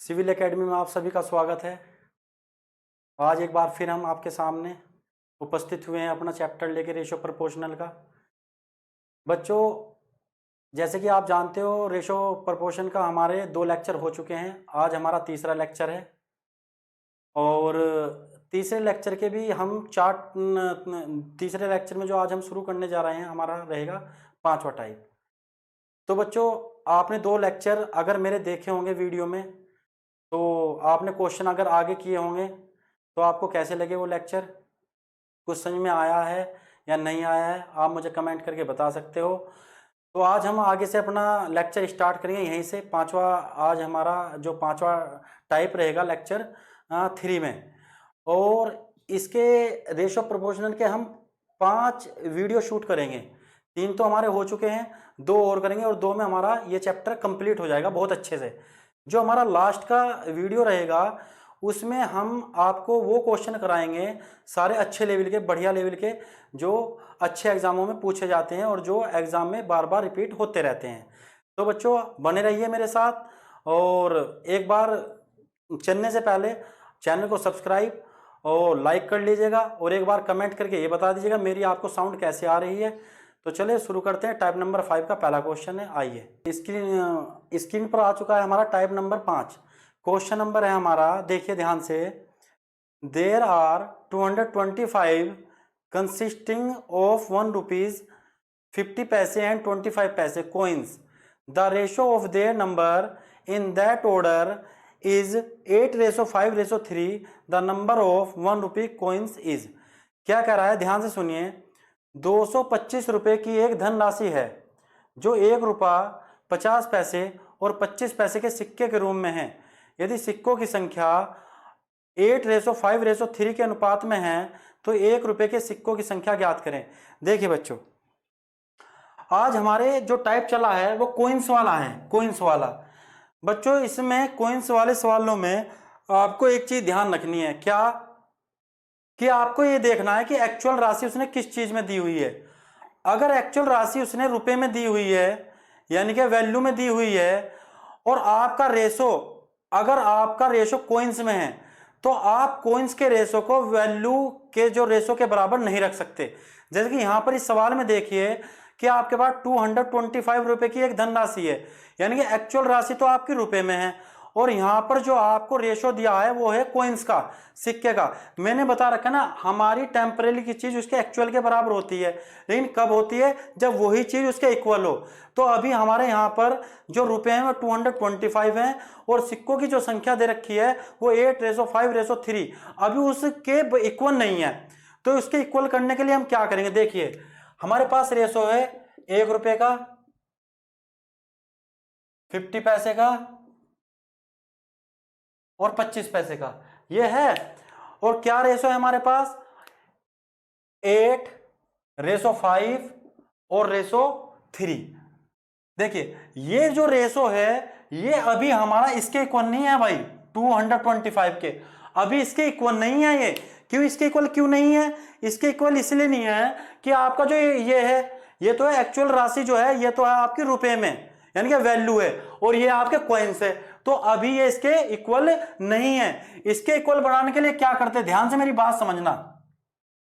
Civil academy में आप सभी का स्वागत है। आज एक बार फिर हम आपके सामने उपस्थित हुए हैं अपना चैप्टर लेके रेशो प्रोपोर्शनल का। बच्चों, जैसे कि आप जानते हो रेशो प्रोपोर्शन का हमारे 2 लेक्चर हो चुके हैं। आज हमारा तीसरा लेक्चर है और तीसरे लेक्चर के भी हम तीसरे लेक्चर में जो आज हम शुरू करने जा रहे हैं हमारा रहेगा 5वां टाइप। तो बच्चों, आपने 2 लेक्चर अगर मेरे देखे होंगे वीडियो में, तो आपने क्वेश्चन अगर आगे किए होंगे, तो आपको कैसे लगे वो लेक्चर, कुछ समझ में आया है या नहीं आया है, आप मुझे कमेंट करके बता सकते हो। तो आज हम आगे से अपना लेक्चर स्टार्ट करेंगे यहीं से। आज हमारा जो 5वां टाइप रहेगा लेक्चर 3 में, और इसके रेशो प्रोपोर्शनल के हम 5 वीडियो शूट करेंगे। 3 तो हमारे हो चुके हैं, 2 और करेंगे और 2 में हमारा ये चैप्टर कंप्लीट हो जाएगा बहुत अच्छे से। जो हमारा लास्ट का वीडियो रहेगा उसमें हम आपको वो क्वेश्चन कराएंगे सारे अच्छे लेवल के, बढ़िया लेवल के, जो अच्छे एग्जामों में पूछे जाते हैं और जो एग्जाम में बार बार रिपीट होते रहते हैं। तो बच्चों, बने रहिए मेरे साथ, और एक बार चलने से पहले चैनल को सब्सक्राइब और लाइक कर लीजिएगा, और एक बार कमेंट करके ये बता दीजिएगा मेरी आपको साउंड कैसे आ रही है। तो चलिए शुरू करते हैं। टाइप नंबर 5 का पहला क्वेश्चन है। आइए, स्क्रीन पर आ चुका है हमारा टाइप नंबर 5। क्वेश्चन नंबर है हमारा, देखिए ध्यान से। There are 225 consisting of 1 rupees 50 पैसे एंड 25 पैसे coins. The ratio of their number in that order is 8:5:3. The number of 1 rupee coins is. क्या कह रहा है, ध्यान से सुनिए। 225 रुपए की एक धनराशि है जो 1 रुपया 50 पैसे और 25 पैसे के सिक्के के रूप में है। यदि सिक्कों की संख्या 8:5:3 के अनुपात में है तो 1 रुपए के सिक्कों की संख्या ज्ञात करें। देखिए बच्चों, आज हमारे जो टाइप चला है वो कोइंस वाला है, कोइंस वाला। बच्चों, इसमें कोइंस वाले सवालों में आपको एक चीज ध्यान रखनी है, क्या कि आपको ये देखना है कि एक्चुअल राशि उसने किस चीज में दी हुई है। अगर एक्चुअल राशि उसने रुपए में दी हुई है, यानी कि वैल्यू में दी हुई है, और अगर आपका रेशो कोइंस में है, तो आप कोइंस के रेशो को वैल्यू के जो रेशो के बराबर नहीं रख सकते। जैसे कि यहां पर इस सवाल में देखिए कि आपके पास 225 रुपए की एक धनराशि है, यानी कि एक्चुअल राशि तो आपकी रुपए में है, और यहां पर जो आपको रेशो दिया है वो है कोइंस का, सिक्के का। मैंने बता रखा ना, हमारी टेम्परेरी की चीज उसके एक्चुअल के बराबर होती है, लेकिन कब होती है, जब वही चीज उसके इक्वल हो। तो अभी हमारे यहाँ पर जो रुपए हैं वो 225 हैं, और सिक्कों की जो संख्या दे रखी है वो 8:5:3, अभी उसके इक्वल नहीं है। तो उसके इक्वल करने के लिए हम क्या करेंगे, देखिए हमारे पास रेशो है 1 रुपए का, 50 पैसे का और 25 पैसे का, ये है। और क्या रेशो है हमारे पास, 8:5 और रेशो 3। देखिए ये जो रेशो है ये अभी हमारा इसके इक्वल नहीं है भाई, 225 के अभी इसके इक्वल नहीं है। ये क्यों इसके इक्वल क्यों नहीं है, इसके इक्वल इसलिए नहीं है कि आपका जो ये है, ये तो है एक्चुअल राशि जो है, ये तो है आपके रुपए में, यानी कि वैल्यू है, और ये आपके कॉइन्स है। तो अभी ये इसके इक्वल नहीं है। इसके इक्वल बनाने के लिए क्या करते हैं, ध्यान से मेरी बात समझना।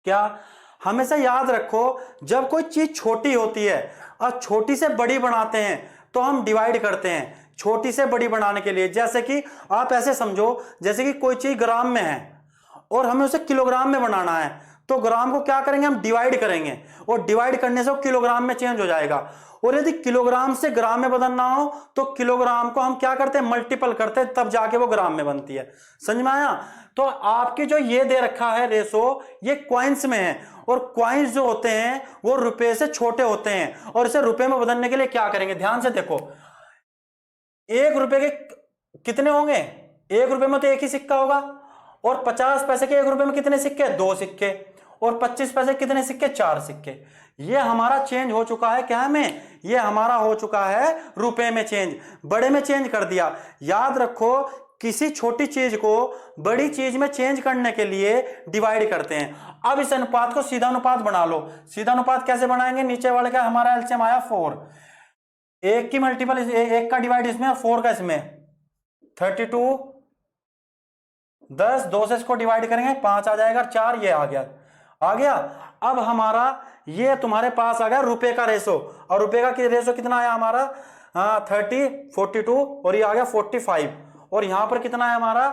क्या, हमेशा याद रखो, जब कोई चीज छोटी होती है और छोटी से बड़ी बनाते हैं तो हम डिवाइड करते हैं छोटी से बड़ी बनाने के लिए। जैसे कि आप ऐसे समझो, जैसे कि कोई चीज ग्राम में है और हमें उसे किलोग्राम में बनाना है, तो ग्राम को क्या करेंगे, हम डिवाइड करेंगे, और डिवाइड करने से वो किलोग्राम में चेंज हो जाएगा। और यदि किलोग्राम से ग्राम में बदलना हो तो किलोग्राम को हम क्या करते हैं, मल्टीपल करते हैं, तब जाके वो ग्राम में बनती है। समझ में आया। तो आपके जो ये दे रखा है रेशो, ये क्वाइंस में है, और क्वाइंस जो होते हैं वो रुपए से छोटे होते हैं, और इसे रुपए में बदलने के लिए क्या करेंगे, ध्यान से देखो। 1 रुपए के कितने होंगे, 1 रुपए में तो एक ही सिक्का होगा, और 50 पैसे के 1 रुपए में कितने सिक्के, 2 सिक्के, और 25 पैसे कितने सिक्के, 4 सिक्के। ये हमारा चेंज हो चुका है क्या में, ये हमारा हो चुका है रुपए में चेंज, बड़े में चेंज कर दिया। याद रखो, किसी छोटी चीज को बड़ी चीज में चेंज करने के लिए डिवाइड करते हैं। अब इस अनुपात को सीधा अनुपात बना लो। सीधा अनुपात कैसे बनाएंगे, नीचे वाले का हमारा एलसीएम आया 4, 1 की मल्टीपल 1 का डिवाइड इसमें, 4 का इसमें, 32, 10, 2 से इसको डिवाइड करेंगे 5 आ जाएगा, 4 ये आ गया। अब हमारा ये तुम्हारे पास आ गया रुपए का रेशो, और रुपए का रेशो कितना आया हमारा 30, 42 और ये आ गया 45, और यहां पर कितना है हमारा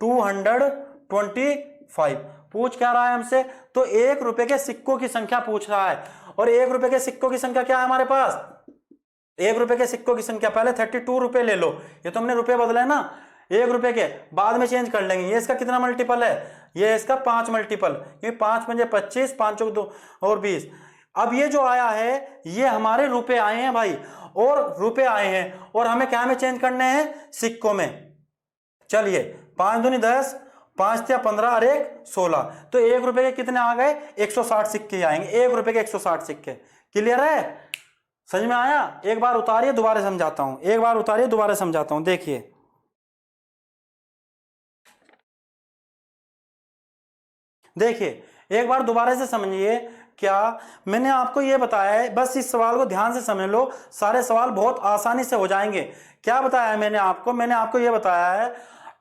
225। पूछ क्या रहा है हमसे, तो 1 रुपए के सिक्कों की संख्या पूछ रहा है, और 1 रुपए के सिक्कों की संख्या क्या है हमारे पास, 1 रुपए के सिक्कों की संख्या, पहले 32 रुपए ले लो, ये तो हमने रुपए बदले ना 1 रुपए के, बाद में चेंज कर लेंगे। ये इसका कितना मल्टीपल है, ये इसका 5 मल्टीपल, क्योंकि 5 पंजे 25, 5 चौक 2 और 20। अब ये जो आया है ये हमारे रुपए आए हैं भाई, और रुपए आए हैं और हमें क्या में चेंज करने हैं, सिक्कों में। चलिए 5 दूनी 10, 5 या 15 और 1 16, तो 1 रुपए के कितने आ गए, 160 सिक्के आएंगे, 1 रुपए के 160 सिक्के। क्लियर है, समझ में आया। एक बार उतारिए दोबारा समझाता हूं, एक बार उतारिए दोबारा समझाता हूं। देखिए एक बार दोबारा से समझिए, क्या मैंने आपको यह बताया है, बस इस सवाल को ध्यान से समझ लो, सारे सवाल बहुत आसानी से हो जाएंगे। क्या बताया है मैंने आपको यह बताया है,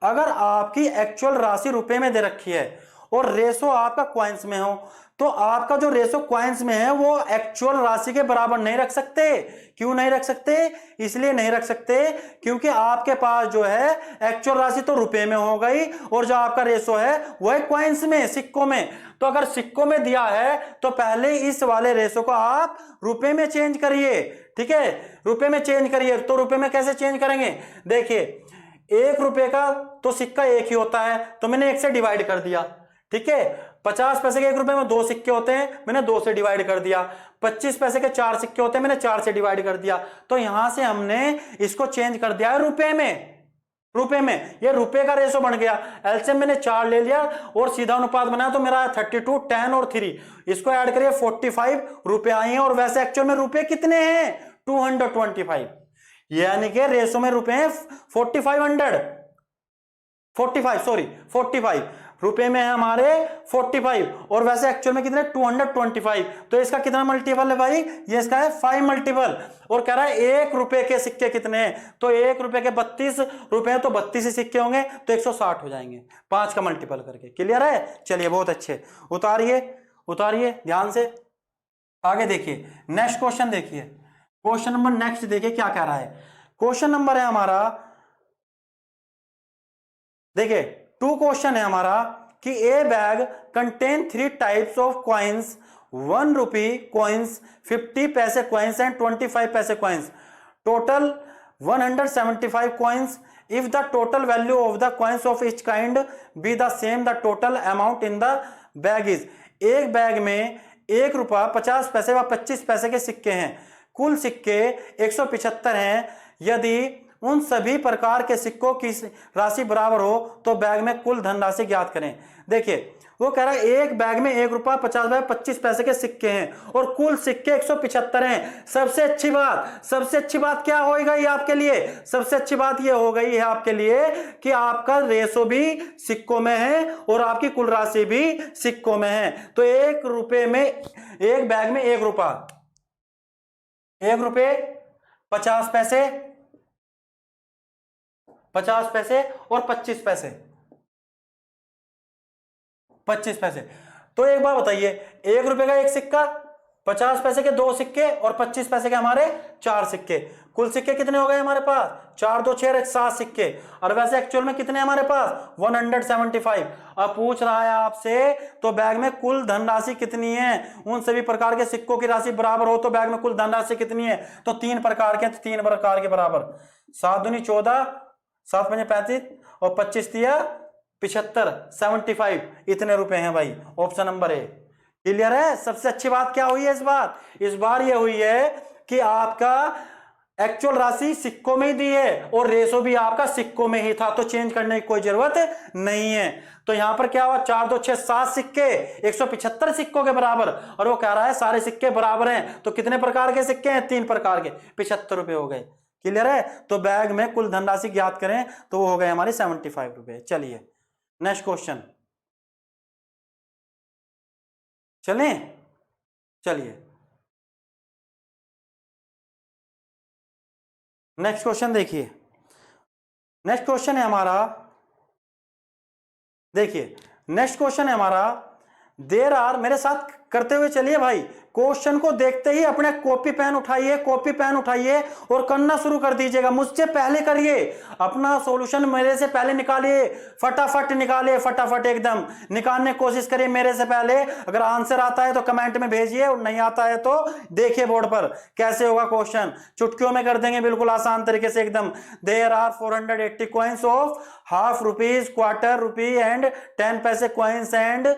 अगर आपकी एक्चुअल राशि रुपए में दे रखी है और रेशो आपका क्वाइंस में हो, तो आपका जो रेशो क्वाइंस में है वो एक्चुअल राशि के बराबर नहीं रख सकते। क्यों नहीं रख सकते, इसलिए नहीं रख सकते क्योंकि आपके पास जो है एक्चुअल राशि तो रुपए में हो गई, और जो आपका रेशो है वो है क्वाइंस में, सिक्कों में। तो अगर सिक्कों में दिया है तो पहले इस वाले रेशो को आप रुपए में चेंज करिए, ठीक है, रुपए में चेंज करिए। तो रुपए में कैसे चेंज करेंगे, देखिए 1 रुपए का तो सिक्का एक ही होता है, तो मैंने 1 से डिवाइड कर दिया, ठीक है। 50 पैसे के 1 रुपए में 2 सिक्के होते हैं, मैंने 2 से डिवाइड कर दिया। 25 पैसे के 4 सिक्के होते हैं, मैंने 4 से डिवाइड कर दिया। तो यहां से हमने इसको चेंज कर दिया है रुपए में, ये रुपए का रेशो बन गया। एलसीएम मैंने 4 ले लिया और सीधा अनुपात बनाया, तो मेरा 32, 10 और 3, इसको ऐड करिए 45 रुपए आए हैं। और वैसे एक्चुअल में रुपए कितने हैं, 225, यानी कि रेशो में रुपए हैं 45 रुपए में है हमारे 45, और वैसे एक्चुअल में कितने 225। तो इसका कितना मल्टीपल है भाई, ये इसका है 5 मल्टीपल। और कह रहा है 1 रुपए के सिक्के कितने हैं, तो 1 रुपए के 32 रुपए तो 32 ही सिक्के होंगे, तो 160 हो जाएंगे 5 का मल्टीपल करके। क्लियर है, चलिए बहुत अच्छे, उतारिए ध्यान से। आगे देखिए नेक्स्ट क्वेश्चन, देखिए क्वेश्चन नंबर नेक्स्ट देखिए क्या कह रहा है। क्वेश्चन नंबर है हमारा, देखिए 2 क्वेश्चन है हमारा कि ए bag contain 3 types of coins, 1 rupee coins, 50 पैसे कॉइन्स एंड 25 पैसे coins, total 175 coins. If the total value of the coins of each kind be the same, the total amount in the bag is. एक bag में 1 रुपया 50 पैसे व 25 पैसे के सिक्के हैं, कुल सिक्के 175 हैं। यदि उन सभी प्रकार के सिक्कों की राशि बराबर हो तो बैग में कुल धनराशि ज्ञात करें। देखिए वो कह रहा है एक बैग में 1 रुपया 50 पैसे 25 पैसे के सिक्के हैं और कुल सिक्के 175 हैं। सबसे अच्छी बात क्या होगा ये आपके लिए, सबसे अच्छी बात ये हो गई है आपके लिए कि आपका रेशो भी सिक्कों में है और आपकी कुल राशि भी सिक्कों में है। तो 1 रुपए में, एक बैग में 1 रुपया, 1 रुपये 50 पैसे, 50 पैसे और 25 पैसे, 25 पैसे। तो एक बात बताइए, 1 रुपए का 1 सिक्का, 50 पैसे के 2 सिक्के और 25 पैसे के हमारे 4 सिक्के, कुल सिक्के कितने हो गए हमारे पास, 4 2 6 7 सिक्के। और वैसे एक्चुअल में कितने हमारे पास 175। अब पूछ रहा है आपसे तो बैग में कुल धनराशि कितनी है, उन सभी प्रकार के सिक्कों की राशि बराबर हो तो बैग में कुल धनराशि कितनी है, तो 3 प्रकार के, 3 प्रकार के बराबर। 7 दूनी 14, 7 पंजे 35 और 25 तिया 75, 75 इतने रुपए हैं भाई, ऑप्शन नंबर ए। क्लियर है। सबसे अच्छी बात क्या हुई है इस बार ये हुई है कि आपका एक्चुअल राशि सिक्कों में ही दी है और रेशो भी आपका सिक्कों में ही था, तो चेंज करने की कोई जरूरत नहीं है। तो यहां पर क्या हुआ, 4 2 6 7 सिक्के 175 सिक्कों के बराबर, और वो कह रहा है सारे सिक्के बराबर हैं, तो कितने प्रकार के सिक्के हैं, 3 प्रकार के, 75 रुपए हो गए। क्लियर है। तो बैग में कुल धनराशि ज्ञात करें तो वो हो गए हमारे 75 रुपए। चलिए नेक्स्ट क्वेश्चन, चलिए नेक्स्ट क्वेश्चन देखिए। नेक्स्ट क्वेश्चन है हमारा, देखिए नेक्स्ट क्वेश्चन है हमारा, देर आर, मेरे साथ करते हुए चलिए भाई, क्वेश्चन को देखते ही अपने कॉपी पेन उठाइए, कॉपी पेन उठाइए और करना शुरू कर दीजिएगा। मुझसे पहले करिए, अपना सॉल्यूशन मेरे से पहले निकालिए, फटाफट निकालिए, फटाफट एकदम निकालने की कोशिश करिए मेरे से पहले। अगर आंसर आता है तो कमेंट में भेजिए और नहीं आता है तो देखिए बोर्ड पर कैसे होगा क्वेश्चन, चुटकियों में कर देंगे बिल्कुल आसान तरीके से एकदम। There are 480 coins of half rupees, quarter rupee and 10 पैसे coins and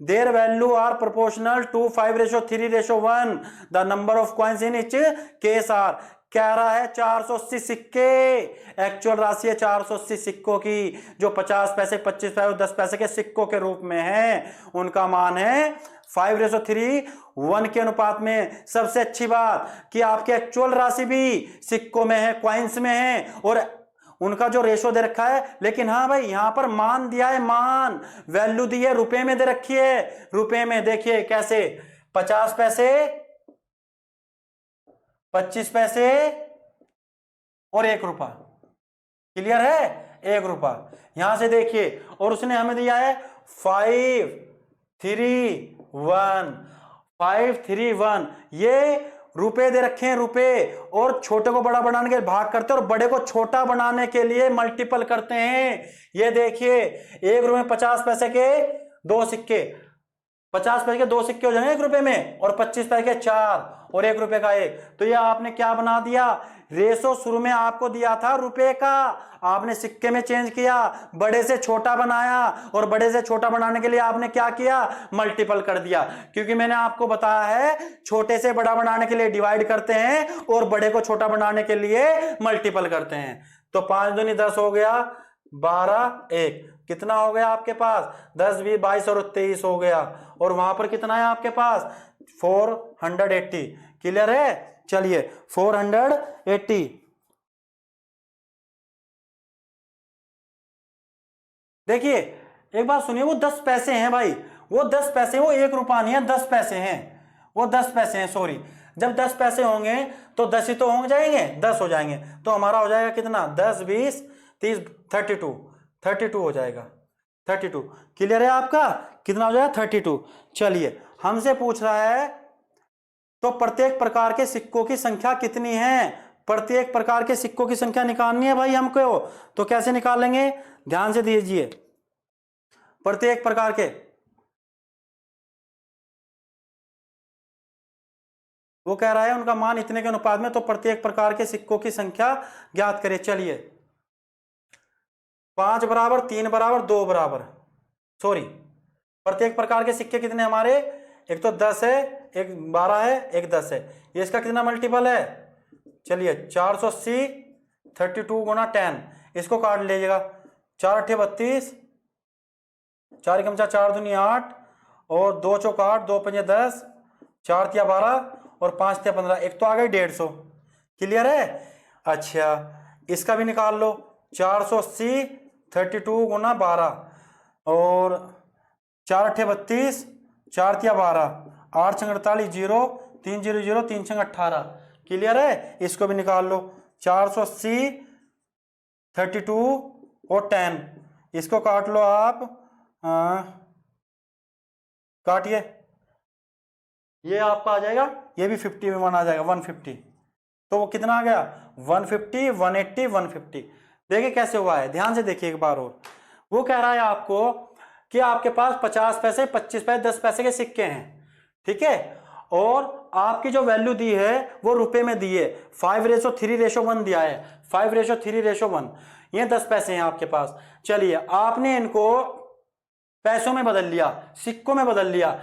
their value are proportional to 5:3:1, the number of coins in each case are, कह रहा है 480 सिक्के, एक्चुअल राशि है 480 सिक्कों की, जो 50 पैसे, 25 पैसे और 10 पैसे के सिक्कों के रूप में है, उनका मान है 5:3:1 के अनुपात में। सबसे अच्छी बात कि आपके एक्चुअल राशि भी सिक्कों में है, क्वाइंस में है, और उनका जो रेशो दे रखा है। लेकिन हाँ भाई यहां पर मान दिया है, मान वैल्यू दी है, रुपए में दे रखी है, रुपए में देखिए कैसे, 50 पैसे, 25 पैसे और 1 रुपया, क्लियर है, 1 रुपया यहां से देखिए। और उसने हमें दिया है 531, 531, ये रुपए दे रखे हैं, रुपए, और छोटे को बड़ा बनाने के लिए भाग करते हैं और बड़े को छोटा बनाने के लिए मल्टीपल करते हैं। ये देखिए 1 रुपए में 50 पैसे के 2 सिक्के, 50 पैसे के 2 सिक्के हो जाएंगे 1 रुपए में, और 25 पैसे के 4 और 1 रुपए का 1। तो ये आपने क्या बना दिया, रेशो शुरू में आपको दिया था रुपए का, आपने सिक्के में चेंज किया, बड़े से छोटा बनाया, और बड़े से छोटा बनाने के लिए आपने क्या किया, मल्टीपल कर दिया। क्योंकि मैंने आपको बताया है छोटे से बड़ा बनाने के लिए डिवाइड करते हैं और बड़े को छोटा बनाने के लिए मल्टीपल करते हैं। तो 5 दूनी 10 हो गया, 12, 1 कितना हो गया आपके पास, 10, 20, 22 और 23 हो गया। और वहां पर कितना है आपके पास, 480, क्लियर है। चलिए 480, देखिए एक बात सुनिए, वो 10 पैसे हैं भाई, वो 10 पैसे, वो 1 रुपया नहीं है, 10 पैसे हैं, वो 10 पैसे हैं, सॉरी। जब 10 पैसे होंगे तो 10 ही तो हो जाएंगे, 10 हो जाएंगे, तो हमारा हो जाएगा कितना, 10, 20, 30, 32 हो जाएगा, 32, क्लियर है आपका, कितना हो जाएगा 32। चलिए हमसे पूछ रहा है तो प्रत्येक प्रकार के सिक्कों की संख्या कितनी है, प्रत्येक प्रकार के सिक्कों की संख्या निकालनी है भाई हमको। तो कैसे निकालेंगे, ध्यान से दीजिए, प्रत्येक प्रकार के, वो कह रहा है उनका मान इतने के अनुपात में, तो प्रत्येक प्रकार के सिक्कों की संख्या ज्ञात करें। चलिए 5 बराबर, 3 बराबर, 2 बराबर, सॉरी, प्रत्येक प्रकार के सिक्के कितने हमारे, एक तो 10 है, एक 12 है, एक 10 है, ये इसका कितना मल्टीपल है, चलिए 480, 32 गुना 10, इसको काट लीजिएगा, 4 8 32, 4 1 4 दूनी 8, और 2 चौक 8, 2 5 10, 4 तिया 12 और 5 तिया 15, एक तो आ गई 150, क्लियर है। अच्छा इसका भी निकाल लो, 480, 32 गुना 12, और 4 8 32, 4 तिया 12, 8 6 48, 0 3 0 0, 3 6 18, क्लियर है। इसको भी निकाल लो, 480, 32 और 10, इसको काट लो आप, काटिए, ये आपका आ जाएगा, ये भी 50 में 1 आ जाएगा, 150, तो वो कितना आ गया, 150, 180, 150। देखिए कैसे हुआ है, ध्यान से देखिए एक बार और। वो कह रहा है आपको कि आपके पास 50 पैसे, 25 पैसे, 10 पैसे के सिक्के हैं, ठीक है, और आपकी जो वैल्यू दी है वो रुपए में दी है, 5:3:1 दिया है, 5:3:1, ये 10 पैसे हैं आपके पास। चलिए आपने इनको पैसों में बदल लिया, सिक्कों में बदल लिया,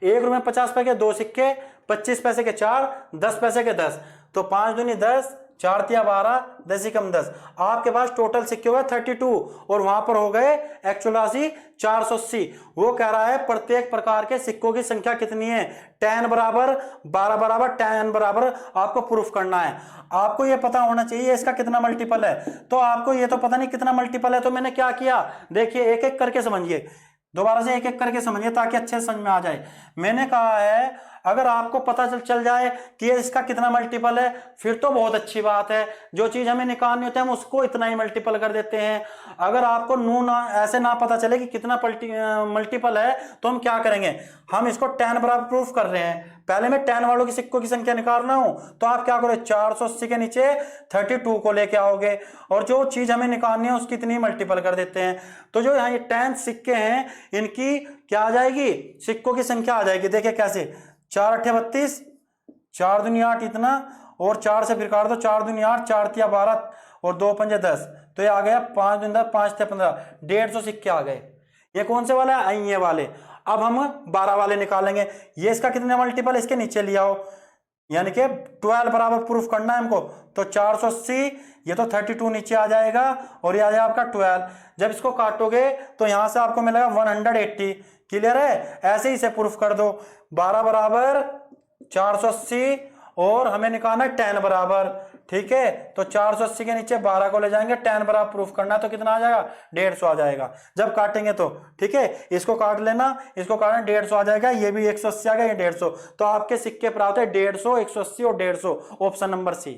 1 रुपये 50 पैसे के 2 सिक्के, 25 पैसे के 4, 10 पैसे के 10, तो 5 दूनी 10, 4 तिया 12, 10 कम 10, आपके पास टोटल सिक्के हुए 32, और वहां पर हो गए एक्चुअल राशि 480। वो कह रहा है प्रत्येक प्रकार के सिक्कों की संख्या कितनी है, 10 बराबर, 12 बराबर, 10 बराबर आपको प्रूफ करना है। आपको ये पता होना चाहिए इसका कितना मल्टीपल है, तो आपको ये तो पता नहीं कितना मल्टीपल है, तो मैंने क्या किया, देखिए एक एक करके समझिए, दोबारा से एक एक करके समझिए ताकि अच्छे से समझ में आ जाए। मैंने कहा है अगर आपको पता चल जाए कि ये इसका कितना मल्टीपल है फिर तो बहुत अच्छी बात है। जो चीज हमें निकालनी होती है हम उसको इतना ही मल्टीपल कर देते हैं। अगर आपको ऐसे ना पता चले कि कितना मल्टीपल है तो हम क्या करेंगे, हम इसको 10 बराबर प्रूफ कर रहे हैं। पहले मैं 10 वालों की सिक्कों की संख्या निकाल रहा हूं तो आप क्या करोगे, 480 के नीचे 32 को लेके आओगे और जो चीज हमें निकालनी है उसकी इतनी मल्टीपल कर देते हैं। तो जो यहाँ ये 10 सिक्के हैं इनकी क्या आ जाएगी, सिक्कों की संख्या आ जाएगी। देखिए कैसे, 4 8 32, 4 दूनी 8 इतना, और 4 से फिर काट दो, 4 दूनी 8, 4 तिया 12 और 2 पंजे 10, तो ये आ गया 5 दूनी 10, 5 तिया 15, 150 सिक्के आ गए। ये कौन से वाला है, ये वाले। अब हम 12 वाले निकालेंगे, ये इसका कितने मल्टीपल, इसके नीचे ले आओ, यानी कि 12 बराबर प्रूफ करना है हमको। तो 480, ये तो 32 नीचे आ जाएगा और ये आ जाएगा आपका 12। जब इसको काटोगे तो यहां से आपको मिलेगा 180। क्लियर है, ऐसे ही इसे प्रूफ कर दो। 12 बराबर 480 और हमें निकालना है 10 बराबर। ठीक है, तो 480 के नीचे 12 को ले जाएंगे, 10 बराबर प्रूफ करना है तो कितना आ जाएगा, 150 आ जाएगा जब काटेंगे तो। ठीक है, इसको काट लेना, इसको काटना, 150 आ जाएगा, ये भी 180 आ गया, ये 150। तो आपके सिक्के प्राप्त है 150, 180 और 150, ऑप्शन नंबर सी।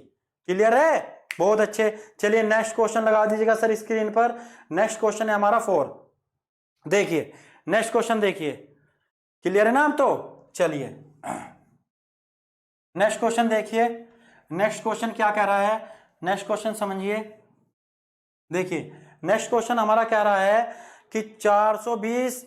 क्लियर है, बहुत अच्छे। चलिए नेक्स्ट क्वेश्चन लगा दीजिएगा सर स्क्रीन पर। नेक्स्ट क्वेश्चन है हमारा 4। देखिए नेक्स्ट क्वेश्चन देखिए, क्लियर है ना आप, तो चलिए नेक्स्ट क्वेश्चन देखिए। नेक्स्ट क्वेश्चन क्या कह रहा है, नेक्स्ट क्वेश्चन समझिए। देखिए नेक्स्ट क्वेश्चन हमारा कह रहा है कि 420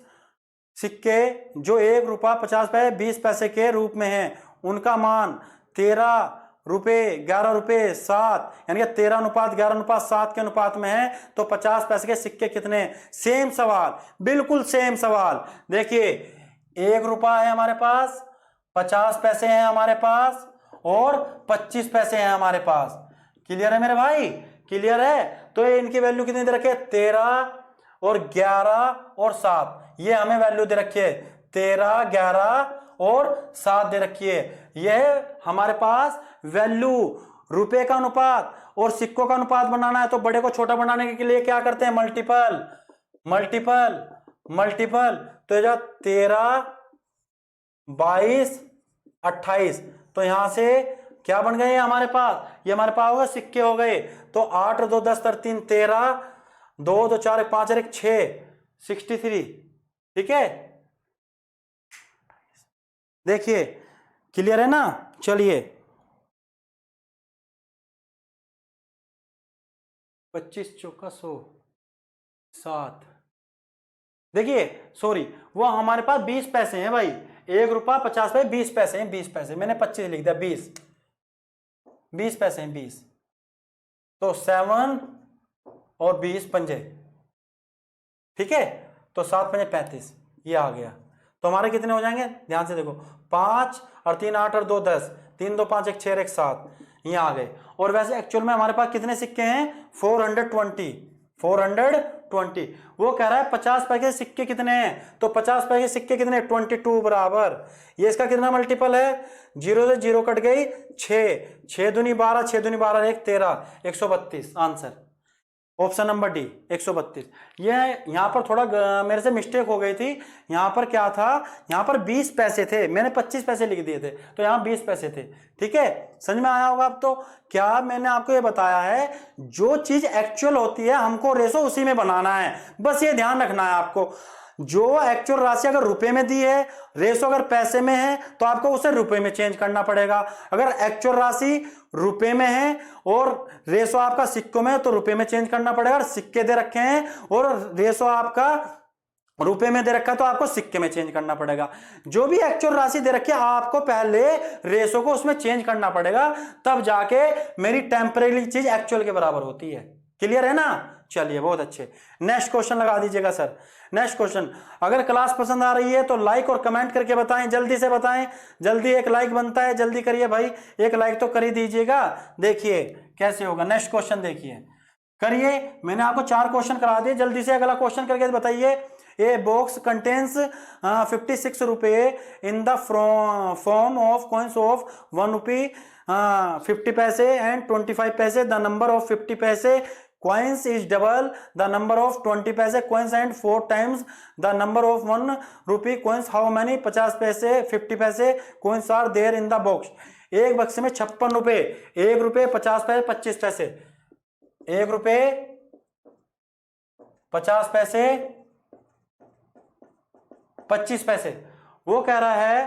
सिक्के जो 1 रुपया 50 पैसे 20 पैसे के रूप में हैं, उनका मान 13 रुपये 11 रुपये 7, यानी कि 13:11:7 के अनुपात में है, तो 50 पैसे के सिक्के कितने। सेम सवाल, बिल्कुल सेम सवाल। देखिए 1 रुपया है हमारे पास, 50 पैसे हैं हमारे पास और 25 पैसे हैं हमारे पास। क्लियर है मेरे भाई, क्लियर है। तो ये इनकी वैल्यू कितनी दे रखी है, 13 और 11 और 7, ये हमें वैल्यू दे रखी है 13, 11 और 7 दे रखी है। यह हमारे पास वैल्यू, रुपए का अनुपात और सिक्कों का अनुपात बनाना है, तो बड़े को छोटा बनाने के लिए क्या करते हैं, मल्टीपल मल्टीपल मल्टीपल। तो ये 13, 22, 28, तो यहां से क्या बन गए हमारे पास, ये हमारे पास होगा सिक्के हो गए। तो 8 और 2 10 और 3 13, 2 2 4 1 5 और 1 6, 63। ठीक है, देखिए क्लियर है ना। चलिए 25 चौका 100, 7। देखिए सॉरी, वो हमारे पास 20 पैसे हैं भाई, 1 रुपया 50 पैसे 20 पैसे हैं, 20 पैसे मैंने 25 लिख दिया, 20 पैसे हैं 20। तो 7 और 20 पंजे, ठीक है, तो 7 पंजे 35, ये आ गया। तो हमारे कितने हो जाएंगे, ध्यान से देखो, 5 और 3 8 और 2 10, 3 2 5 1 6 और 1 7, ये आ गए। और वैसे एक्चुअल में हमारे पास कितने सिक्के हैं, 420। वो कह रहा है 50 पैसे के सिक्के कितने हैं, तो 50 पैसे के सिक्के कितने, 22 बराबर। ये इसका कितना मल्टीपल है, 0 से 0 कट गई, 6 6 दूनी 12, 6 दूनी 12 1 13, 132 आंसर, ऑप्शन नंबर डी 132। ये यहाँ पर थोड़ा मेरे से मिस्टेक हो गई थी, यहाँ पर क्या था, यहाँ पर 20 पैसे थे, मैंने 25 पैसे लिख दिए थे, तो यहाँ 20 पैसे थे। ठीक है, समझ में आया होगा अब। तो क्या मैंने आपको ये बताया है, जो चीज एक्चुअल होती है हमको रेशो उसी में बनाना है, बस ये ध्यान रखना है आपको। जो एक्चुअल राशि अगर रुपए में दी है, रेशो अगर पैसे में है, तो आपको उसे रुपए में चेंज करना पड़ेगा। अगर एक्चुअल राशि रुपए में है और रेशो आपका सिक्कों में है, तो रुपए में चेंज करना पड़ेगा। और सिक्के दे रखे हैं और रेशो आपका रुपए में दे रखा है, तो आपको सिक्के में चेंज करना पड़ेगा। जो भी एक्चुअल राशि दे रखी है, आपको पहले रेशो को उसमें चेंज करना पड़ेगा, तब जाके मेरी टेम्परेरी चीज एक्चुअल के बराबर होती है। क्लियर है ना। चलिए बहुत अच्छे, नेक्स्ट क्वेश्चन लगा दीजिएगा सर। नेक्स्ट क्वेश्चन, अगर क्लास पसंद आ रही है तो लाइक और कमेंट करके बताएं, जल्दी से बताएं, जल्दी एक लाइक बनता है, जल्दी करिए भाई, एक लाइक तो कर ही दीजिएगा। देखिए कैसे होगा, नेक्स्ट क्वेश्चन देखिए, करिए। मैंने आपको 4 क्वेश्चन करा दिए, जल्दी से अगला क्वेश्चन करके बताइए। ए बॉक्स कंटेन्स 56 रुपये in the form of coins of 1 रुपी 50 पैसे एंड 25 पैसे। द नंबर ऑफ 50 पैसे coins is double the number of 20 पैसे coins and 4 times the number of 1 rupee coins. How many 50 पैसे 50 पैसे coins are there in the box? एक बक्से में 56 रुपए, 1 रुपए 50 पैसे 25 पैसे, 1 रुपए 50 पैसे 25 पैसे। वो कह रहा है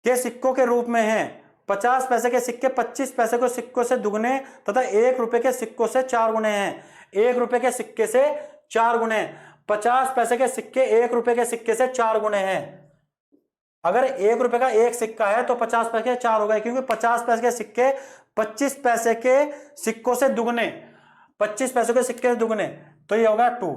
कि सिक्कों के रूप में हैं। 50 पैसे के सिक्के 25 पैसे को सिक्कों से दुगने तथा 1 रुपए के सिक्कों से 4 गुने हैं। 1 रुपए के सिक्के से 4 गुने, 50 पैसे के सिक्के 1 रुपए के सिक्के से 4 गुने हैं। अगर 1 रुपए का एक सिक्का है तो 50 पैसे के 4 हो गए, क्योंकि 50 पैसे के सिक्के 25 पैसे के सिक्कों से दुगने, 25 पैसे के सिक्के से दुगने, तो ये होगा 2।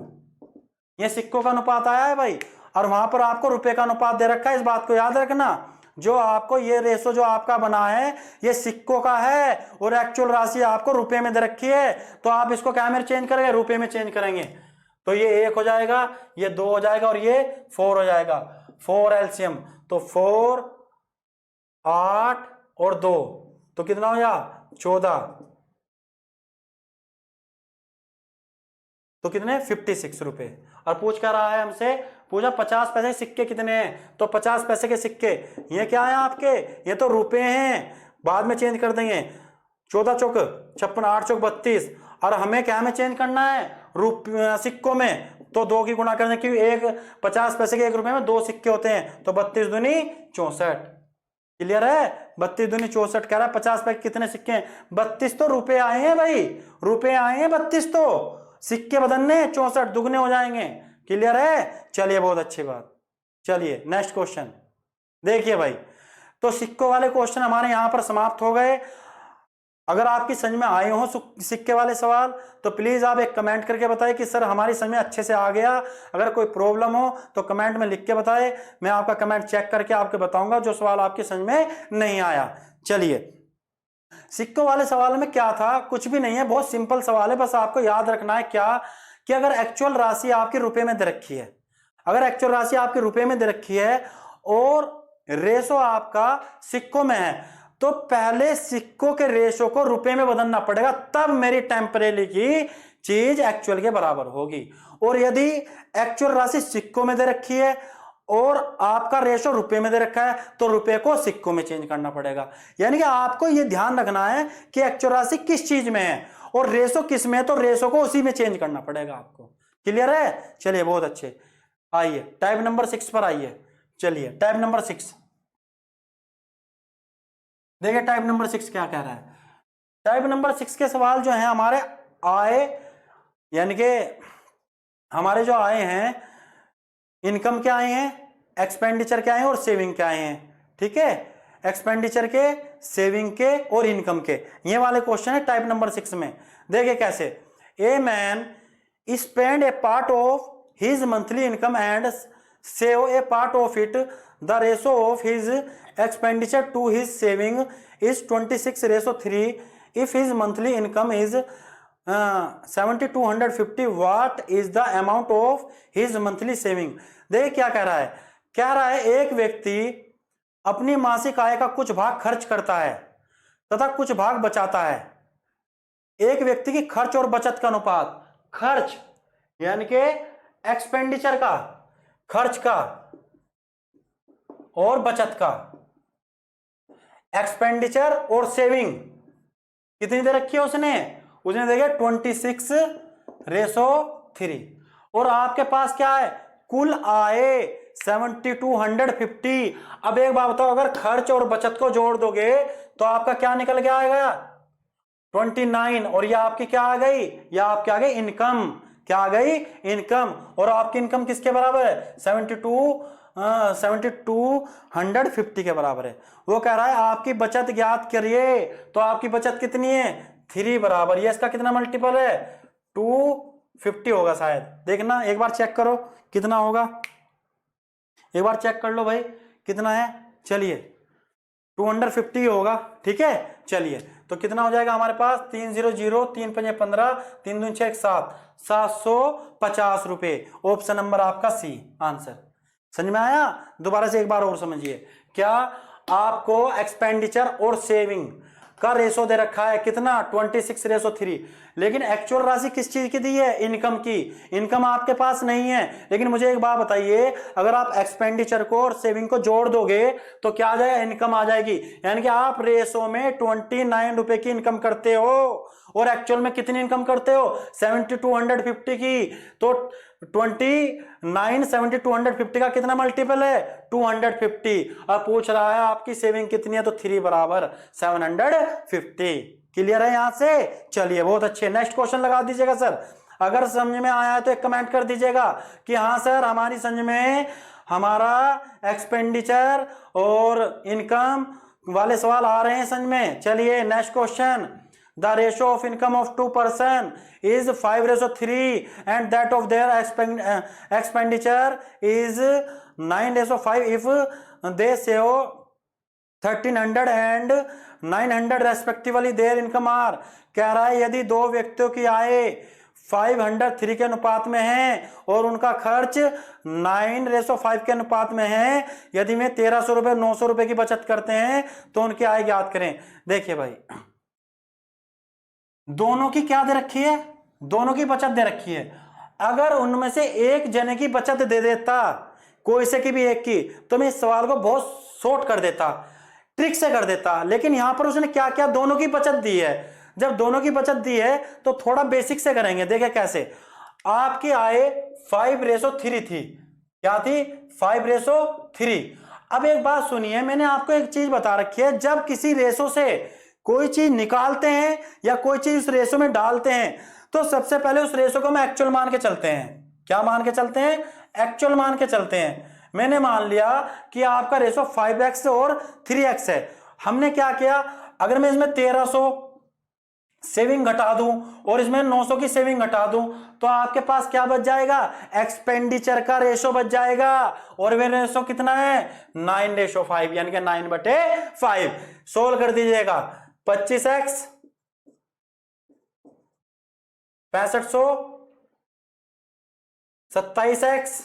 ये सिक्कों का अनुपात आया है भाई, और वहां पर आपको रुपए का अनुपात दे रखा है। इस बात को याद रखना, जो आपको ये रेशो जो आपका बना है ये सिक्कों का है और एक्चुअल राशि आपको रुपए में दे रखी है, तो आप इसको क्या में चेंज करेंगे? रुपए में चेंज करेंगे। तो ये 1 हो जाएगा, ये 2 हो जाएगा और ये 4 हो जाएगा। 4 एलसीएम, तो 4 8 और 2 तो कितना हो गया? 14। तो कितने? 56 रुपए। और पूछ क्या रहा है हमसे? पूछा 50 पैसे के सिक्के कितने हैं, तो 50 पैसे के सिक्के ये क्या है आपके? ये तो रुपए हैं, बाद में चेंज कर देंगे। 14 चौक 56, 8 चौक 32, और हमें क्या में चेंज करना है? सिक्कों में, तो 2 की गुणा करने की। 50 पैसे के 1 रुपए में 2 सिक्के होते हैं, तो 32 दूनी 64। क्लियर है? 32 दूनी 64 कह रहा है 50 पैसे कितने सिक्के हैं? 32 तो रुपए आए हैं भाई, रुपए आए हैं 32, तो सिक्के बदलने 64 दुगने हो जाएंगे। क्लियर है? चलिए, बहुत अच्छी बात। चलिए नेक्स्ट क्वेश्चन देखिए भाई। तो सिक्कों वाले क्वेश्चन हमारे यहां पर समाप्त हो गए। अगर आपकी समझ में आए हो सिक्के वाले सवाल तो प्लीज आप एक कमेंट करके बताएं कि सर हमारी समझ में अच्छे से आ गया। अगर कोई प्रॉब्लम हो तो कमेंट में लिख के बताएं, मैं आपका कमेंट चेक करके आपको बताऊंगा जो सवाल आपकी समझ में नहीं आया। चलिए, सिक्कों वाले सवाल में क्या था? कुछ भी नहीं है, बहुत सिंपल सवाल है। बस आपको याद रखना है क्या कि अगर एक्चुअल राशि आपकी रुपए में दे रखी है, अगर एक्चुअल राशि आपके रुपए में दे रखी है और रेशो आपका सिक्कों में है, तो पहले सिक्कों के रेशो को रुपए में बदलना पड़ेगा, तब मेरी टेम्परेरी की चीज एक्चुअल के बराबर होगी। और यदि एक्चुअल राशि सिक्कों में दे रखी है और आपका रेशो रुपए में दे रखा है, तो रुपए को सिक्कों में चेंज करना पड़ेगा। यानी कि आपको यह ध्यान रखना है कि एक्चुअल राशि किस चीज में है और रेशो किस में है, तो रेशो को उसी में चेंज करना पड़ेगा आपको। क्लियर है? चलिए, बहुत अच्छे। आइए टाइप नंबर 6 पर आइए। चलिए टाइप नंबर 6 देखिए, टाइप नंबर 6 क्या कह रहा है। टाइप नंबर 6 के सवाल जो हैं हमारे आय, यानी कि हमारे जो आए हैं, इनकम क्या आए हैं, एक्सपेंडिचर क्या आए और सेविंग क्या आए हैं। ठीक है, एक्सपेंडिचर के, सेविंग के और इनकम के, ये वाले क्वेश्चन है टाइप नंबर 6 में। देखिए कैसे। A man spend A part of his monthly income and save A part of it. The ratio of his expenditure to his saving is 26:3. If his monthly income is 7250, what is the amount of his monthly saving? देखिए क्या कह रहा है। कह रहा है एक व्यक्ति अपनी मासिक आय का कुछ भाग खर्च करता है तथा कुछ भाग बचाता है। एक व्यक्ति की खर्च और बचत का अनुपात, खर्च यानी कि एक्सपेंडिचर का, खर्च का और बचत का, एक्सपेंडिचर और सेविंग कितनी दे रखी है उसने देखिए 26:3। और आपके पास क्या है? कुल आय 7250। अब एक बात बताओ, अगर खर्च और बचत को जोड़ दोगे तो आपका क्या निकल के आएगा? 29। और ये आपकी क्या आ गई? ये आपकी आ गई इनकम। क्या आ गई? इनकम। और आपकी इनकम किसके बराबर है? 7250 के बराबर है। वो कह रहा है आपकी बचत ज्ञात करिए, तो आपकी बचत कितनी है? 3 बराबर। ये इसका कितना मल्टीपल है? 250 होगा शायद। देखना एक बार चेक करो कितना होगा, एक बार चेक कर लो भाई कितना है। चलिए 250 होगा। ठीक है, चलिए तो कितना हो जाएगा हमारे पास? 300, 3 5 15, 3 2 6 7, 750 रुपए। ऑप्शन नंबर आपका सी आंसर। समझ में आया? दोबारा से एक बार और समझिए। क्या आपको एक्सपेंडिचर और सेविंग, का रेशो दे रखा है कितना 26:3, लेकिन एक्चुअल राशि किस चीज की दी है, इनकम की। इनकम आपके पास नहीं है, लेकिन मुझे एक बात बताइए, अगर आप एक्सपेंडिचर को और सेविंग को जोड़ दोगे तो क्या आ जाएगा, इनकम आ जाएगी। यानी कि आप रेशो में 29 रुपए की इनकम करते हो और एक्चुअल में कितनी इनकम करते हो, 7250 की। तो 29 7250 का कितना मल्टीपल है, 250। अब पूछ रहा है आपकी सेविंग कितनी है, तो 3 बराबर 750। क्लियर है यहां से। चलिए बहुत अच्छे, नेक्स्ट क्वेश्चन लगा दीजिएगा सर। अगर समझ में आया है तो एक कमेंट कर दीजिएगा कि हाँ सर हमारी समझ में हमारा एक्सपेंडिचर और इनकम वाले सवाल आ रहे हैं समझ में। चलिए next question, the ratio of income of two person is 5:3 and that of their expenditure is 9:5 if they save 1300 and 900 respectively their income are। कह रहा है यदि दो व्यक्तियों की आय 503 के अनुपात में है और उनका खर्च 9:5 के अनुपात में है, यदि वे 1300 रुपए 900 रुपए की बचत करते हैं तो उनकी आय ज्ञात करें। देखिए भाई दोनों की क्या दे रखी है, दोनों की बचत दे रखी है। अगर उनमें से एक जने की बचत दे देता, कोई से की भी एक की, तो मैं इस सवाल को बहुत शॉर्ट कर देता, ट्रिक से कर देता। लेकिन यहां पर उसने क्या किया, दोनों की बचत दी है। जब दोनों की बचत दी है तो थोड़ा बेसिक से करेंगे। देखिए कैसे, आपकी आय 5:3 थी, क्या थी 5:3। अब एक बात सुनिए, मैंने आपको एक चीज बता रखी है, जब किसी रेशो से कोई चीज निकालते हैं या कोई चीज उस रेशो में डालते हैं तो सबसे पहले उस रेशो को हम एक्चुअल मान के चलते हैं। क्या मान के चलते हैं, एक्चुअल मान के चलते हैं। मैंने मान लिया कि आपका रेशो 5x और 3x है। हमने क्या किया, अगर मैं इसमें 1300 सेविंग घटा दूं और इसमें 900 की सेविंग घटा दूं तो आपके पास क्या बच जाएगा, एक्सपेंडिचर का रेशो बच जाएगा। और वे रेशो कितना है 9:5, यानी कि 9/5। सोल्व कर दीजिएगा, 25x 6500, 27x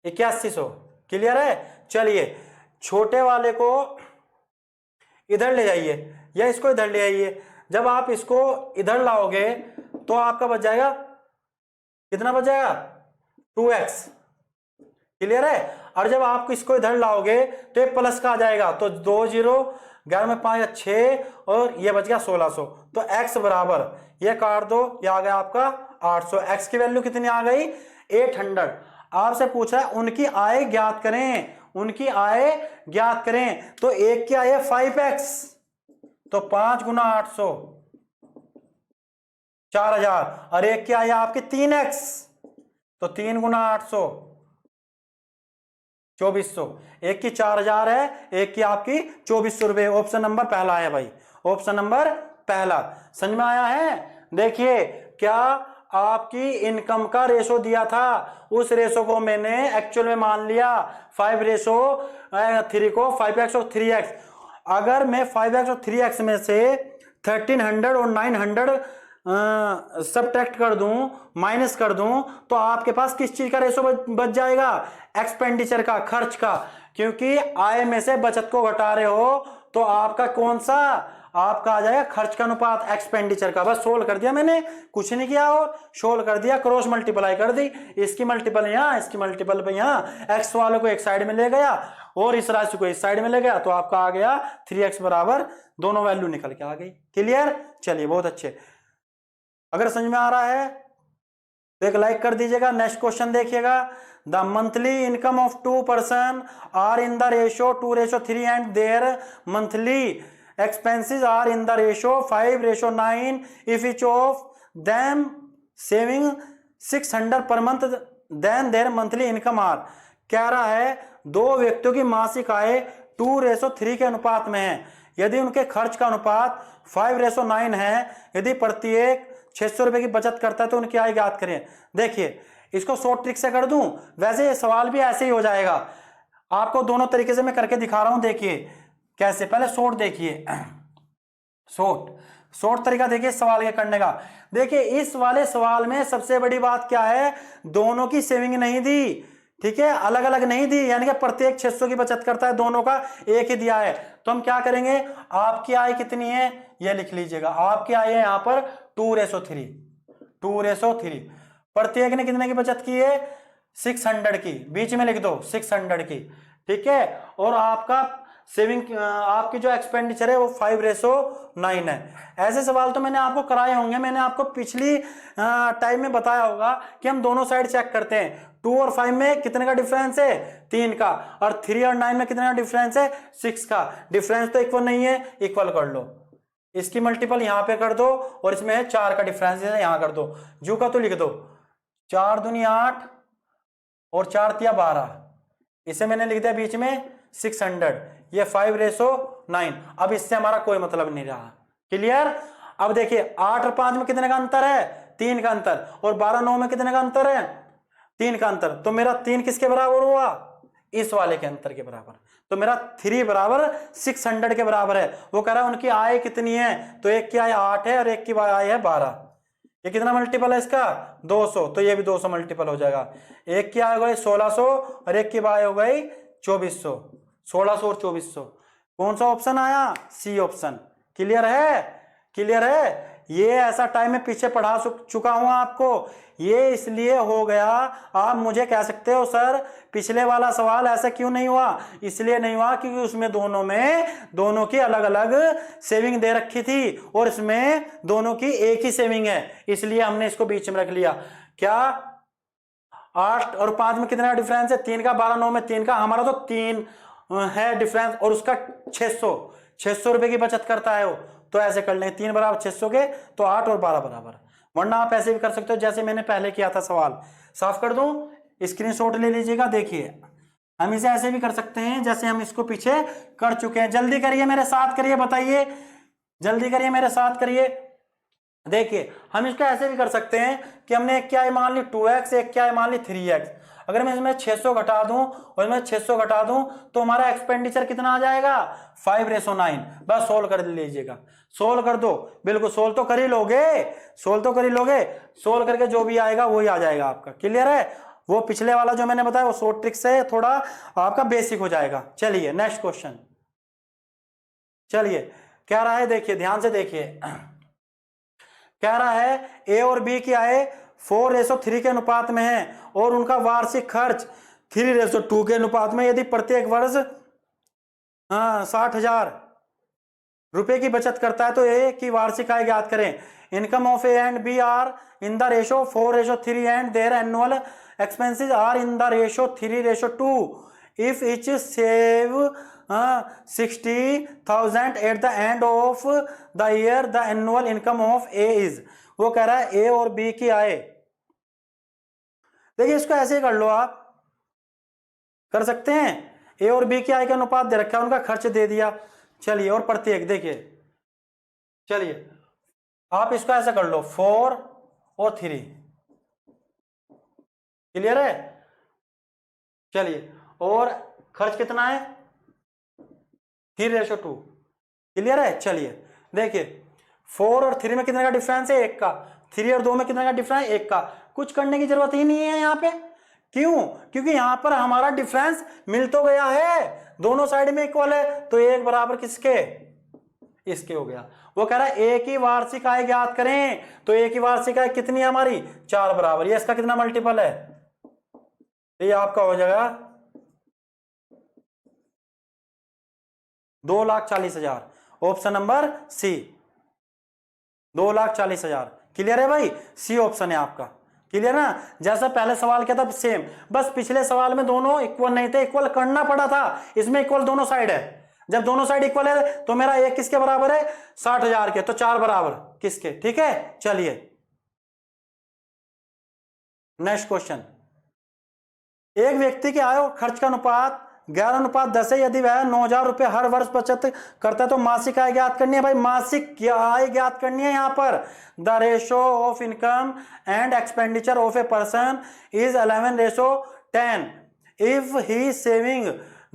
8100। क्लियर है। चलिए छोटे वाले को इधर ले जाइए या इसको इधर ले आइए। जब आप इसको इधर लाओगे तो आपका बच जाएगा, कितना बच जाएगा 2x। क्लियर है। और जब आप इसको इधर लाओगे तो ये प्लस का आ जाएगा, तो 2 0 11 में 5 6 और ये बच गया 1600। तो x बराबर, ये काट दो, ये आ गया आपका 800। x की वैल्यू कितनी आ गई 800। आपसे पूछ रहा है उनकी आय ज्ञात करें, उनकी आय ज्ञात करें। तो एक की आय है 5x, तो 5 गुना 800 4000, और एक की आय आपकी 3x, तो 3 गुना 800 2400। एक की 4000 है, एक की आपकी 2400 रुपए। ऑप्शन नंबर पहला है भाई, ऑप्शन नंबर पहला। समझ में आया है। देखिए क्या आपकी इनकम का रेशो दिया था, उस रेशो को मैंने एक्चुअल में मान लिया 5:3 को 5x और 3x। अगर मैं 5x और 3x में से 1300 और 900 सब्ट्रैक्ट कर दूं, माइनस कर दूं, तो आपके पास किस चीज का रेशो बच जाएगा, एक्सपेंडिचर का, खर्च का। क्योंकि आय में से बचत को घटा रहे हो तो आपका कौन सा, आपका आ जाएगा खर्च का अनुपात एक्सपेंडिचर का। बस सोल्व कर दिया मैंने, कुछ नहीं किया और सोल्व कर दिया, क्रॉस मल्टीप्लाई कर दी। इसकी मल्टीपल यहाँ, इसकी मल्टीपल पे यहाँ, एक्स वाले को एक साइड में ले गया और इस राशि को इस साइड में ले गया, तो आपका आ गया 3x बराबर, दोनों वैल्यू निकल के आ गई। क्लियर। चलिए बहुत अच्छे। अगर समझ में आ रहा है तो एक लाइक कर दीजिएगा। नेक्स्ट क्वेश्चन देखिएगा, the monthly income of 2 person are in the ratio 2:3 and their monthly expenses are in the ratio 5:9 if each of them saving 600 per month then their monthly income are। कह रहा है दो व्यक्तियों की मासिक आय 2:3 के अनुपात में है, यदि उनके खर्च का अनुपात 5:9 है, यदि प्रत्येक 600 रुपए की बचत करता है तो उनकी आय ज्ञात करें। देखिए इसको शॉर्ट ट्रिक से कर दूं, वैसे ये सवाल भी ऐसे ही हो जाएगा। आपको दोनों तरीके से मैं करके दिखा रहा हूं। देखिए कैसे, पहले शॉर्ट देखिए, शॉर्ट तरीका देखिए सवाल के करने का। देखिए इस वाले सवाल में सबसे बड़ी बात क्या है, दोनों की सेविंग नहीं दी। ठीक है, अलग अलग नहीं दी, यानी कि प्रत्येक 600 की बचत करता है, दोनों का एक ही दिया है। तो हम क्या करेंगे, आपकी आय कितनी है ये लिख लीजिएगा, आपकी आय है यहां पर 2:3, 2:3। प्रत्येक ने कितने की बचत की है, 600 की, बीच में लिख दो 600 की, ठीक है। और आपका सेविंग, आपकी जो एक्सपेंडिचर है वो 5:9 है। ऐसे सवाल तो मैंने आपको कराए होंगे, मैंने आपको पिछली टाइम में बताया होगा कि हम दोनों साइड चेक करते हैं। 2 और 5 में कितने का डिफरेंस है, 3 का, और 3 और 9 में कितने का डिफरेंस है, 6 का। डिफरेंस तो इक्वल नहीं है, इक्वल कर लो, इसकी मल्टीपल यहां पे कर दो, और इसमें है 4 का डिफरेंस है, यहां कर दो, जू का तो लिख दो, 4 दूनी 8 और 4 तिया 12, इसे मैंने लिख दिया बीच में 600, ये 5:9। अब इससे हमारा कोई मतलब नहीं रहा, क्लियर। अब देखिए 8 और 5 में कितने का अंतर है, 3 का अंतर, और 12-9 में कितने का अंतर है, 3 का अंतर। तो मेरा 3 किसके बराबर हुआ, इस वाले के अंतर के बराबर। तो मेरा 3 बराबर 600 के बराबर है। वो कह रहा है उनकी आय कितनी है, तो एक की आय 8 है और एक की आय है 12। ये कितना मल्टीपल है इसका, 200, तो ये भी 200 मल्टीपल हो जाएगा। एक की आय हो गई 1600 और एक की आय हो गई 2400, 1600 और 2400। कौन सा ऑप्शन आया, सी ऑप्शन। क्लियर है, क्लियर है। ये ऐसा टाइम में पीछे पढ़ा चुका हूं आपको, ये इसलिए हो गया। आप मुझे कह सकते हो सर पिछले वाला सवाल ऐसा क्यों नहीं हुआ, इसलिए नहीं हुआ क्योंकि उसमें दोनों की अलग अलग सेविंग दे रखी थी, और इसमें दोनों की एक ही सेविंग है, इसलिए हमने इसको बीच में रख लिया। क्या 8 और 5 में कितना डिफरेंस है, 3 का, 12-9 में 3 का, हमारा तो 3 है डिफरेंस, और उसका 600 रुपए की बचत करता है वो। तो ऐसे कर लेंगे, 3 बराबर 600 के, तो 8 और 12 बराबर। वरना आप ऐसे भी कर सकते हो जैसे मैंने पहले किया था सवाल। साफ कर दूं, स्क्रीनशॉट ले लीजिएगा। देखिए हम इसे ऐसे भी कर सकते हैं जैसे हम इसको पीछे कर चुके हैं। जल्दी करिए मेरे साथ करिए, बताइए, जल्दी करिए मेरे साथ करिए। देखिए हम इसको ऐसे भी कर सकते हैं कि हमने एक क्या है मान ली 2x, एक क्या है मान ली 3x। अगर मैं इसमें 600 घटा दूं और इसमें 600 घटा दूं तो हमारा एक्सपेंडिचर कितना आ जाएगा, 5:9। बस सोल्व कर लीजिएगा, सोल्व कर दो, बिल्कुल सोल्व तो कर ही लोगे, सोल्व तो कर ही लोगे, सोल्व करके जो भी आएगा वही आ जाएगा आपका। क्लियर है, वो पिछले वाला जो मैंने बताया वो शॉर्ट ट्रिक से थोड़ा आपका बेसिक हो जाएगा। चलिए नेक्स्ट क्वेश्चन, चलिए क्या रहा है, देखिए ध्यान से देखिए। कह रहा है ए और बी की आय 4:3 के अनुपात में है और उनका वार्षिक खर्च 3:2 के अनुपात में। यदि प्रत्येक वर्ष 60,000 रुपए की बचत करता है तो ए की वार्षिक आय ज्ञात करें। Income of A and B are in the ratio 4:3 and their annual expenses are in the ratio 3:2। If each save 60,000 at the end of the year the annual income of A is. वो कह रहा है ए और B की आय। देखिए इसको ऐसे ही कर लो, आप कर सकते हैं। ए और बी की आय का अनुपात दे रखा है, उनका खर्च दे दिया। चलिए और प्रत्येक देखिए, चलिए आप इसको ऐसा कर लो 4 और 3। क्लियर है, चलिए और खर्च कितना है 3:2। क्लियर है, चलिए देखिए 4 और 3 में कितने का डिफरेंस है, 1 का। 3 और 2 में कितने का डिफरेंस है, 1 का। कुछ करने की जरूरत ही नहीं है यहाँ पे, क्यों, क्योंकि यहां पर हमारा डिफरेंस मिल तो गया है, दोनों साइड में इक्वल है, तो एक बराबर किसके, इसके हो गया। वो कह रहा है ए की वार्षिक आय ज्ञात करें, तो ए की वार्षिक आय कितनी है हमारी, 4 बराबर। ये इसका कितना मल्टीपल है, ये आपका हो जाएगा 2,40,000। Option number C, 2,40,000। क्लियर है भाई, सी ऑप्शन है आपका। क्लियर ना, जैसा पहले सवाल किया था सेम, बस पिछले सवाल में दोनों इक्वल नहीं थे, इक्वल करना पड़ा था। इसमें इक्वल दोनों साइड है, जब दोनों साइड इक्वल है तो मेरा एक किसके बराबर है, 60,000 के, तो 4 बराबर किसके। ठीक है, चलिए नेक्स्ट क्वेश्चन। एक व्यक्ति के आय और खर्च का अनुपात 11:10 है। यदि वह 9,000 रुपए हर वर्ष बचत करता है तो मासिक आय ज्ञात करनी है। भाई मासिक आय ज्ञात करनी है। यहां पर the ratio of income and expenditure of a person is 11:10। If he saving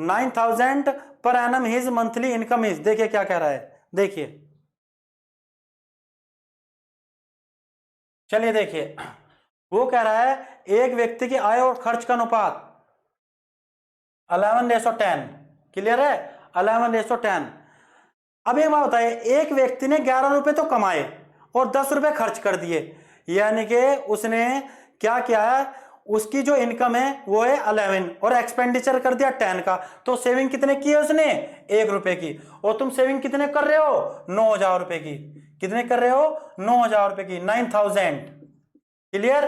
9,000 per annum his monthly income is. देखिए क्या कह रहा है, देखिए चलिए देखिए, वो कह रहा है एक व्यक्ति की आय और खर्च का अनुपात 11:10। क्लियर है? 11:10। अब एक बात बताइए, एक व्यक्ति ने 11 रुपए तो कमाए और 10 रुपए खर्च कर दिए, यानी कि उसने क्या किया है, उसकी जो इनकम है वो है 11 और एक्सपेंडिचर कर दिया 10 का, तो सेविंग कितने की है उसने? 1 रुपए की। और तुम सेविंग कितने कर रहे हो? 9,000 रुपए की। कितने कर रहे हो? 9,000 रुपए की, 9,000। क्लियर?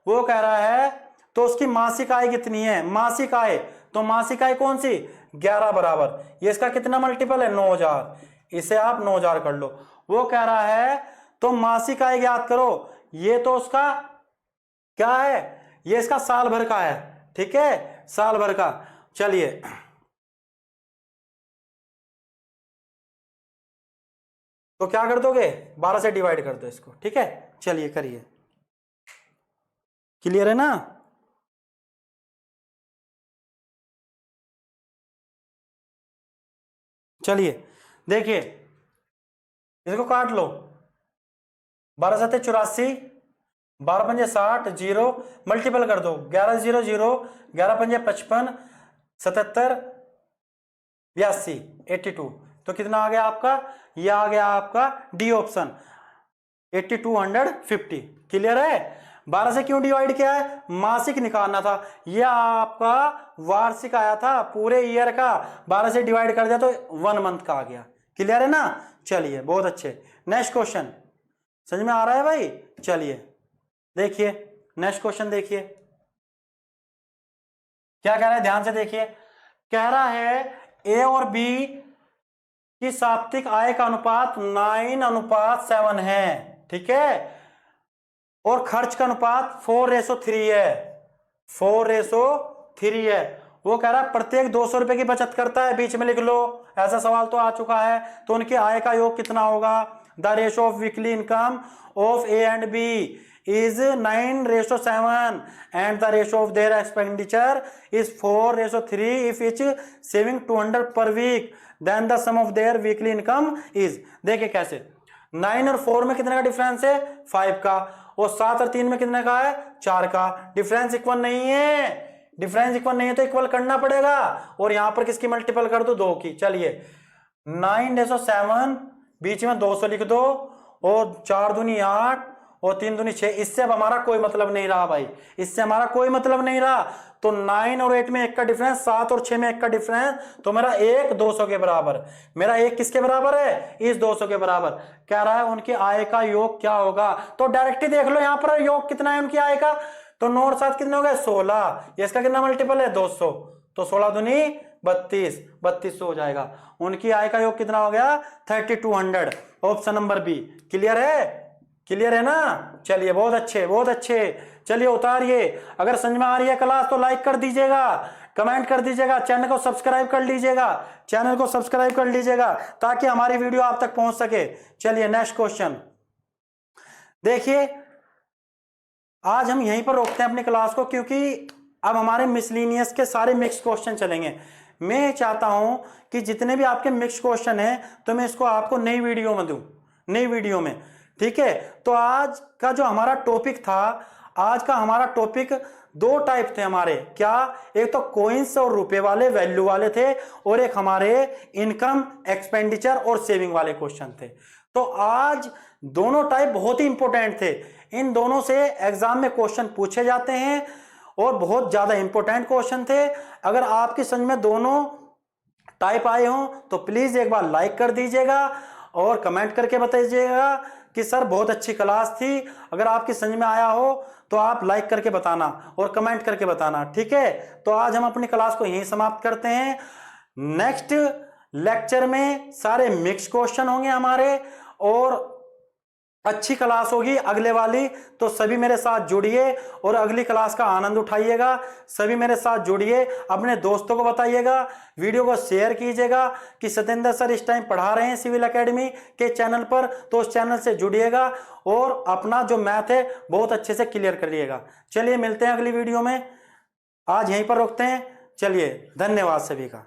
वो कह रहा है तो उसकी मासिक आय कितनी है? मासिक आय, तो मासिक आय कौन सी? 11 बराबर, ये इसका कितना मल्टीपल है? 9,000। इसे आप 9,000 कर लो। वो कह रहा है तो मासिक आय ज्ञात करो, ये तो उसका क्या है? ये इसका साल भर का है। ठीक है, साल भर का। चलिए तो क्या कर दोगे? 12 से डिवाइड कर दो इसको। ठीक है, चलिए करिए। क्लियर है ना? चलिए देखिए, इसको काट लो। 12 7 84, 12 पंजे 60, 0 मल्टीपल कर दो। 11 0 0, 11 पंजे 55, 77, 82, 82। तो कितना आ गया आपका? ये आ गया आपका डी ऑप्शन, 8250। क्लियर है? 12 से क्यों डिवाइड किया है? मासिक निकालना था। यह आपका वार्षिक आया था, पूरे ईयर का 12 से डिवाइड कर दिया तो 1 मंथ का आ गया। क्लियर है ना? चलिए बहुत अच्छे। नेक्स्ट क्वेश्चन समझ में आ रहा है भाई? चलिए देखिए नेक्स्ट क्वेश्चन, देखिए क्या कह रहा है, ध्यान से देखिए। कह रहा है ए और बी की साप्ताहिक आय का अनुपात 9:7 है। ठीक है, और खर्च का अनुपात 4:3 है। 4:3 है। वो कह रहा है प्रत्येक 200 रुपए की बचत करता है, बीच में लिख लो, ऐसा सवाल तो आ चुका है। तो उनकी आय का योग कितना होगा? The ratio of weekly income of A and B is 9:7 and the ratio of their expenditure is 4:3. if each saving 200 per week then the sum of their weekly income is। देखिए कैसे, 9 और 4 में कितने का डिफरेंस है? 5 का। और 7 और 3 में कितने का है? 4 का। डिफरेंस इक्वल नहीं है, डिफरेंस इक्वल नहीं है तो इक्वल करना पड़ेगा। और यहां पर किसकी मल्टीपल कर दो? 2 की। चलिए 9:7, बीच में 200 लिख दो, और 4 दूनी 8 और 3 दूनी 6। इससे अब हमारा कोई मतलब नहीं रहा भाई, इससे हमारा कोई मतलब नहीं रहा। तो 9 और 8 में 1 का डिफरेंस, 7 और 6 में 1 का डिफरेंस, तो मेरा 1 200 के बराबर। मेरा 1 किसके बराबर है? इस 200 के बराबर। कह रहा है उनकी आय का योग क्या होगा? तो डायरेक्ट ही देख लो यहां पर योग कितना है उनकी आय का। तो 9 और 7 कितने हो गए? 16। इसका कितना मल्टीपल है? 200। तो 16 दूनी 32, 3200 हो जाएगा। उनकी आय का योग कितना हो गया? 3200। Option number B. क्लियर है? क्लियर है ना? चलिए बहुत अच्छे, बहुत अच्छे। चलिए उतारिए। अगर समझ में आ रही है क्लास तो लाइक कर दीजिएगा, कमेंट कर दीजिएगा, चैनल को सब्सक्राइब कर लीजिएगा, चैनल को सब्सक्राइब कर लीजिएगा ताकि हमारी वीडियो आप तक पहुंच सके। चलिए नेक्स्ट क्वेश्चन देखिए। आज हम यहीं पर रोकते हैं अपनी क्लास को, क्योंकि अब हमारे मिसलिनियस के सारे मिक्स क्वेश्चन चलेंगे। मैं चाहता हूं कि जितने भी आपके मिक्स क्वेश्चन हैं तो मैं इसको आपको नई वीडियो में दूं, नई वीडियो में। ठीक है, तो आज का जो हमारा टॉपिक था, आज का हमारा टॉपिक 2 टाइप थे हमारे। क्या? एक तो कोइंस और रुपए वाले, वैल्यू वाले थे, और एक हमारे इनकम, एक्सपेंडिचर और सेविंग वाले क्वेश्चन थे। तो आज दोनों टाइप बहुत ही इंपॉर्टेंट थे। इन दोनों से एग्जाम में क्वेश्चन पूछे जाते हैं और बहुत ज्यादा इंपॉर्टेंट क्वेश्चन थे। अगर आपकी समझ में दोनों टाइप आए हों तो प्लीज एक बार लाइक कर दीजिएगा और कमेंट करके बताइएगा कि सर बहुत अच्छी क्लास थी। अगर आपकी समझ में आया हो तो आप लाइक करके बताना और कमेंट करके बताना। ठीक है, तो आज हम अपनी क्लास को यहीं समाप्त करते हैं। नेक्स्ट लेक्चर में सारे मिक्स क्वेश्चन होंगे हमारे और अच्छी क्लास होगी अगले वाली। तो सभी मेरे साथ जुड़िए और अगली क्लास का आनंद उठाइएगा। सभी मेरे साथ जुड़िए, अपने दोस्तों को बताइएगा, वीडियो को शेयर कीजिएगा कि सत्येंद्र सर इस टाइम पढ़ा रहे हैं सिविल एकेडमी के चैनल पर, तो उस चैनल से जुड़िएगा और अपना जो मैथ है बहुत अच्छे से क्लियर करिएगा। चलिए मिलते हैं अगली वीडियो में, आज यहीं पर रोकते हैं। चलिए धन्यवाद सभी का।